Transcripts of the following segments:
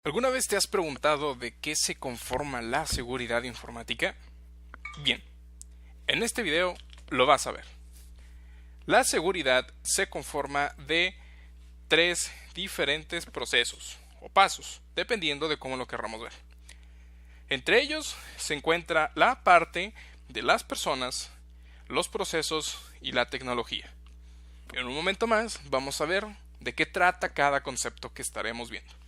¿Alguna vez te has preguntado de qué se conforma la seguridad informática? Bien, en este video lo vas a ver. La seguridad se conforma de tres diferentes procesos o pasos, dependiendo de cómo lo querramos ver. Entre ellos se encuentra la parte de las personas, los procesos y la tecnología. En un momento más vamos a ver de qué trata cada concepto que estaremos viendo.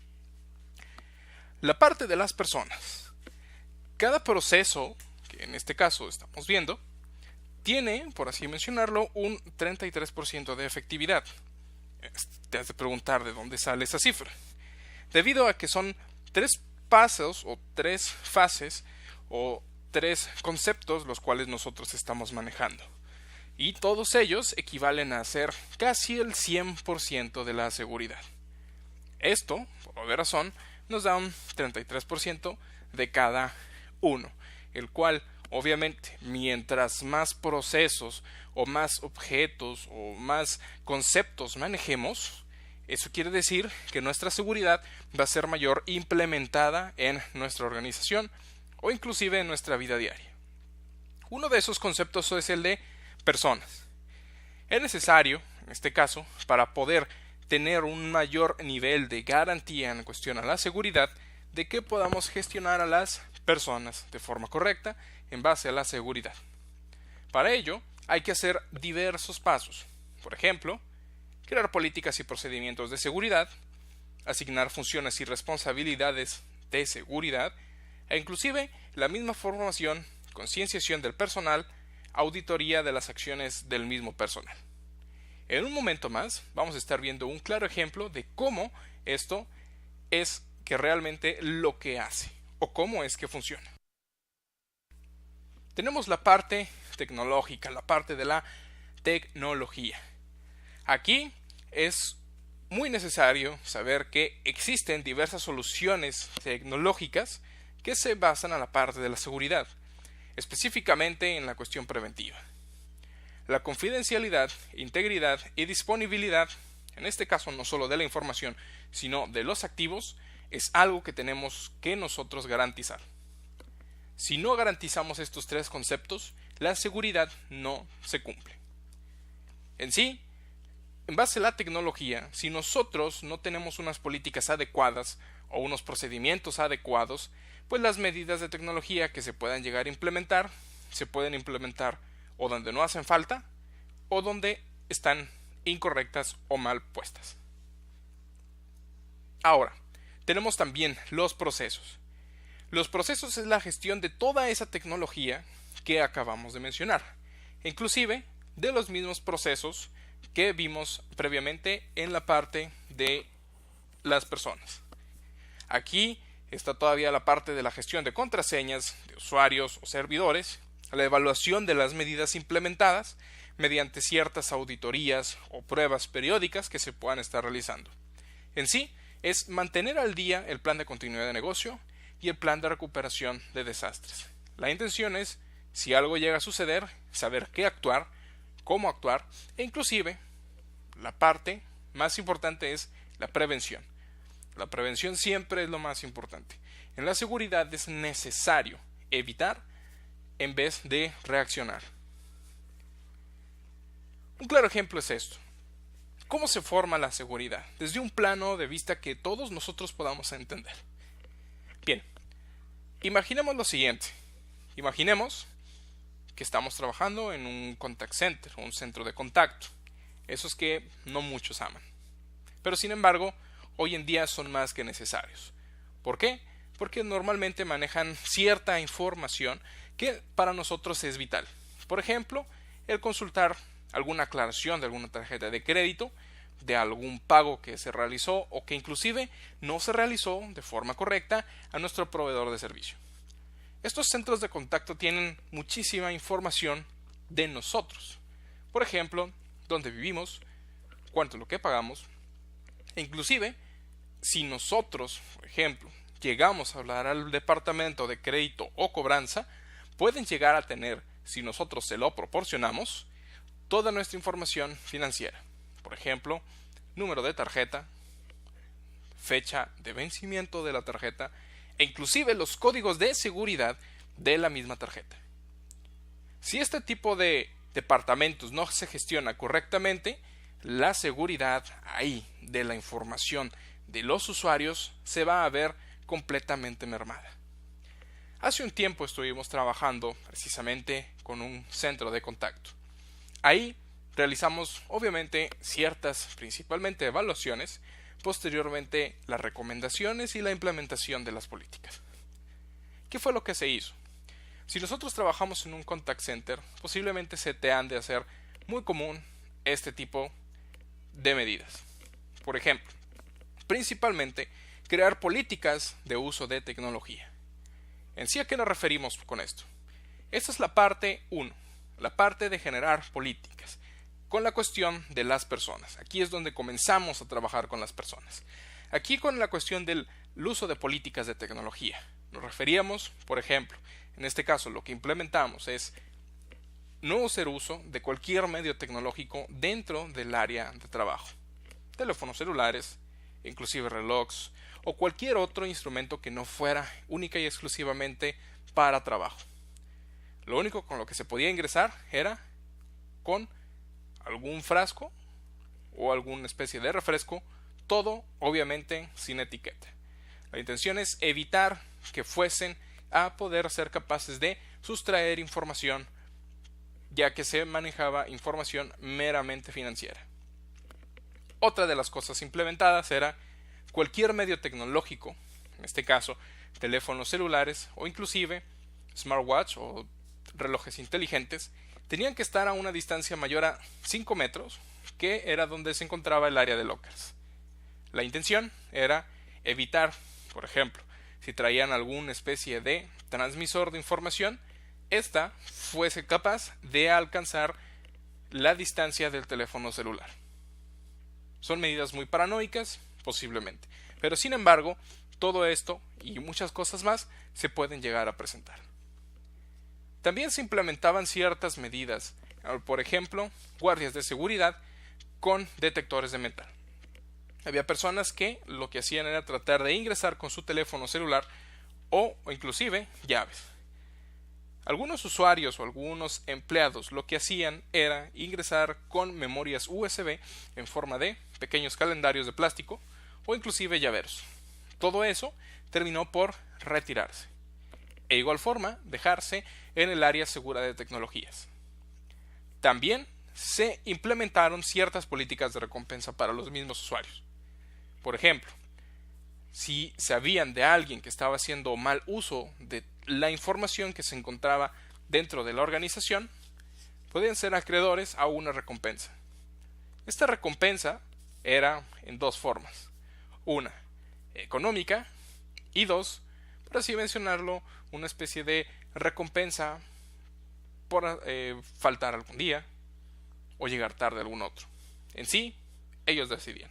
La parte de las personas. Cada proceso, que en este caso estamos viendo, tiene, por así mencionarlo, un 33% de efectividad. Te has de preguntar de dónde sale esa cifra. Debido a que son tres pasos o tres fases o tres conceptos los cuales nosotros estamos manejando. Y todos ellos equivalen a ser casi el 100% de la seguridad. Esto, por obvia razón, nos da un 33% de cada uno, el cual obviamente mientras más procesos o más objetos o más conceptos manejemos, eso quiere decir que nuestra seguridad va a ser mayor implementada en nuestra organización o inclusive en nuestra vida diaria. Uno de esos conceptos es el de personas. Es necesario, en este caso, para poder tener un mayor nivel de garantía en cuestión a la seguridad, de que podamos gestionar a las personas de forma correcta en base a la seguridad. Para ello, hay que hacer diversos pasos. Por ejemplo, crear políticas y procedimientos de seguridad, asignar funciones y responsabilidades de seguridad, e inclusive la misma formación, concienciación del personal, auditoría de las acciones del mismo personal. En un momento más vamos a estar viendo un claro ejemplo de cómo esto es que realmente lo que hace o cómo es que funciona. Tenemos la parte tecnológica, la parte de la tecnología. Aquí es muy necesario saber que existen diversas soluciones tecnológicas que se basan a la parte de la seguridad, específicamente en la cuestión preventiva. La confidencialidad, integridad y disponibilidad, en este caso no solo de la información, sino de los activos, es algo que tenemos que nosotros garantizar. Si no garantizamos estos tres conceptos, la seguridad no se cumple. En sí, en base a la tecnología, si nosotros no tenemos unas políticas adecuadas o unos procedimientos adecuados, pues las medidas de tecnología que se puedan llegar a implementar, se pueden implementar o donde no hacen falta, o donde están incorrectas o mal puestas. Ahora, tenemos también los procesos. Los procesos es la gestión de toda esa tecnología que acabamos de mencionar, inclusive de los mismos procesos que vimos previamente en la parte de las personas. Aquí está todavía la parte de la gestión de contraseñas, de usuarios o servidores, la evaluación de las medidas implementadas mediante ciertas auditorías o pruebas periódicas que se puedan estar realizando. En sí, es mantener al día el plan de continuidad de negocio y el plan de recuperación de desastres. La intención es, si algo llega a suceder, saber qué actuar, cómo actuar e inclusive la parte más importante es la prevención. La prevención siempre es lo más importante. En la seguridad es necesario evitar en vez de reaccionar. Un claro ejemplo es esto. ¿Cómo se forma la seguridad? Desde un plano de vista que todos nosotros podamos entender. Bien, imaginemos lo siguiente. Imaginemos que estamos trabajando en un contact center o un centro de contacto. Esos que no muchos aman. Pero sin embargo, hoy en día son más que necesarios. ¿Por qué? Porque normalmente manejan cierta información que para nosotros es vital. Por ejemplo, el consultar alguna aclaración de alguna tarjeta de crédito, de algún pago que se realizó o que inclusive no se realizó de forma correcta a nuestro proveedor de servicio. Estos centros de contacto tienen muchísima información de nosotros. Por ejemplo, dónde vivimos, cuánto es lo que pagamos, e inclusive si nosotros, por ejemplo, llegamos a hablar al departamento de crédito o cobranza, pueden llegar a tener, si nosotros se lo proporcionamos, toda nuestra información financiera. Por ejemplo, número de tarjeta, fecha de vencimiento de la tarjeta e inclusive los códigos de seguridad de la misma tarjeta. Si este tipo de departamentos no se gestiona correctamente, la seguridad ahí de la información de los usuarios se va a ver completamente mermada. Hace un tiempo estuvimos trabajando precisamente con un centro de contacto. Ahí realizamos obviamente ciertas, principalmente evaluaciones, posteriormente las recomendaciones y la implementación de las políticas. ¿Qué fue lo que se hizo? Si nosotros trabajamos en un contact center, posiblemente se te han de hacer muy común este tipo de medidas. Por ejemplo, principalmente crear políticas de uso de tecnología. ¿En sí a qué nos referimos con esto? Esta es la parte 1, la parte de generar políticas, con la cuestión de las personas. Aquí es donde comenzamos a trabajar con las personas. Aquí con la cuestión del uso de políticas de tecnología. Nos referíamos, por ejemplo, en este caso lo que implementamos es no hacer uso de cualquier medio tecnológico dentro del área de trabajo. Teléfonos celulares, inclusive relojes o cualquier otro instrumento que no fuera única y exclusivamente para trabajo. Lo único con lo que se podía ingresar era con algún frasco o alguna especie de refresco, todo obviamente sin etiqueta. La intención es evitar que fuesen a poder ser capaces de sustraer información, ya que se manejaba información meramente financiera. Otra de las cosas implementadas era cualquier medio tecnológico, en este caso teléfonos celulares o inclusive smartwatch o relojes inteligentes, tenían que estar a una distancia mayor a 5 metros, que era donde se encontraba el área de lockers. La intención era evitar, por ejemplo, si traían alguna especie de transmisor de información, ésta fuese capaz de alcanzar la distancia del teléfono celular. Son medidas muy paranoicas, posiblemente, pero sin embargo, todo esto y muchas cosas más se pueden llegar a presentar. También se implementaban ciertas medidas, por ejemplo, guardias de seguridad con detectores de metal. Había personas que lo que hacían era tratar de ingresar con su teléfono celular o inclusive llaves. Algunos usuarios o algunos empleados lo que hacían era ingresar con memorias USB en forma de pequeños calendarios de plástico o inclusive llaveros. Todo eso terminó por retirarse. E igual forma dejarse en el área segura de tecnologías. También se implementaron ciertas políticas de recompensa para los mismos usuarios. Por ejemplo, si sabían de alguien que estaba haciendo mal uso de la información que se encontraba dentro de la organización, podían ser acreedores a una recompensa. Esta recompensa era en dos formas. Una, económica, y dos, por así mencionarlo, una especie de recompensa por faltar algún día o llegar tarde a algún otro. En sí, ellos decidían.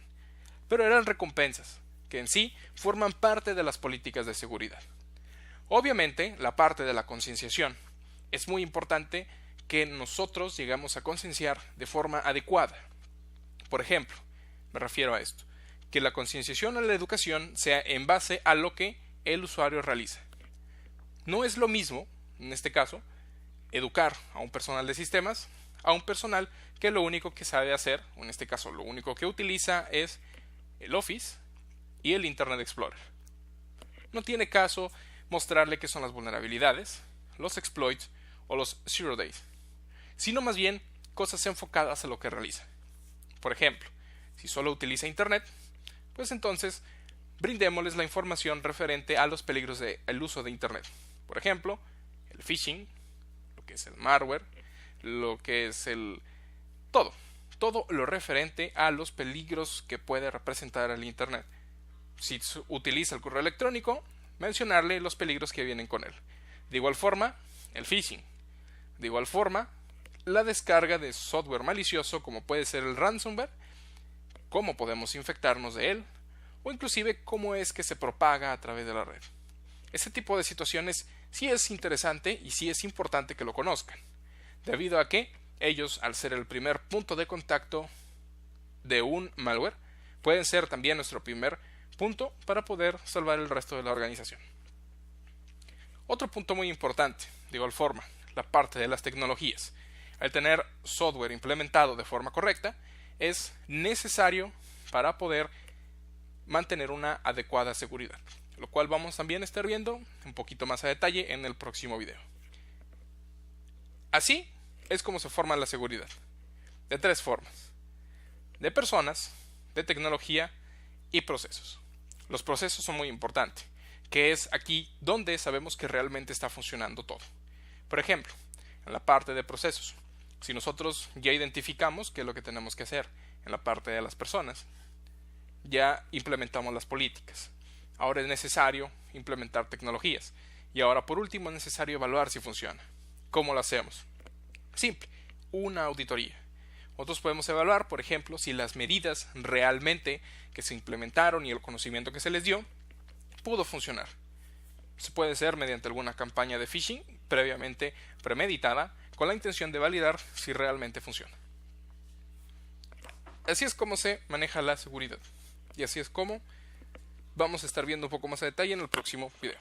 Pero eran recompensas que en sí forman parte de las políticas de seguridad. Obviamente, la parte de la concienciación. Es muy importante que nosotros llegamos a concienciar de forma adecuada. Por ejemplo, me refiero a esto, que la concienciación o la educación sea en base a lo que el usuario realiza. No es lo mismo, en este caso, educar a un personal de sistemas a un personal que lo único que sabe hacer, o en este caso lo único que utiliza es el Office y el Internet Explorer. No tiene caso mostrarle qué son las vulnerabilidades, los exploits o los zero days, sino más bien cosas enfocadas a lo que realiza. Por ejemplo, si solo utiliza Internet, pues entonces brindémosles la información referente a los peligros del uso de Internet. Por ejemplo, el phishing, lo que es el malware, lo que es todo lo referente a los peligros que puede representar el Internet. Si utiliza el correo electrónico, mencionarle los peligros que vienen con él. De igual forma, el phishing. De igual forma, la descarga de software malicioso como puede ser el ransomware, cómo podemos infectarnos de él, o inclusive cómo es que se propaga a través de la red. Este tipo de situaciones sí es interesante y sí es importante que lo conozcan, debido a que ellos, al ser el primer punto de contacto de un malware, pueden ser también nuestro primer punto para poder salvar el resto de la organización. Otro punto muy importante, de igual forma, la parte de las tecnologías. Al tener software implementado de forma correcta, es necesario para poder mantener una adecuada seguridad, lo cual vamos también a estar viendo un poquito más a detalle en el próximo video. Así es como se forma la seguridad, de tres formas: de personas, de tecnología y procesos. Los procesos son muy importantes, que es aquí donde sabemos que realmente está funcionando todo. Por ejemplo, en la parte de procesos, si nosotros ya identificamos qué es lo que tenemos que hacer en la parte de las personas, ya implementamos las políticas. Ahora es necesario implementar tecnologías. Y ahora, por último, es necesario evaluar si funciona. ¿Cómo lo hacemos? Simple, una auditoría. Nosotros podemos evaluar, por ejemplo, si las medidas realmente que se implementaron y el conocimiento que se les dio pudo funcionar. Se puede hacer mediante alguna campaña de phishing previamente premeditada con la intención de validar si realmente funciona. Así es como se maneja la seguridad. Y así es como vamos a estar viendo un poco más a detalle en el próximo video.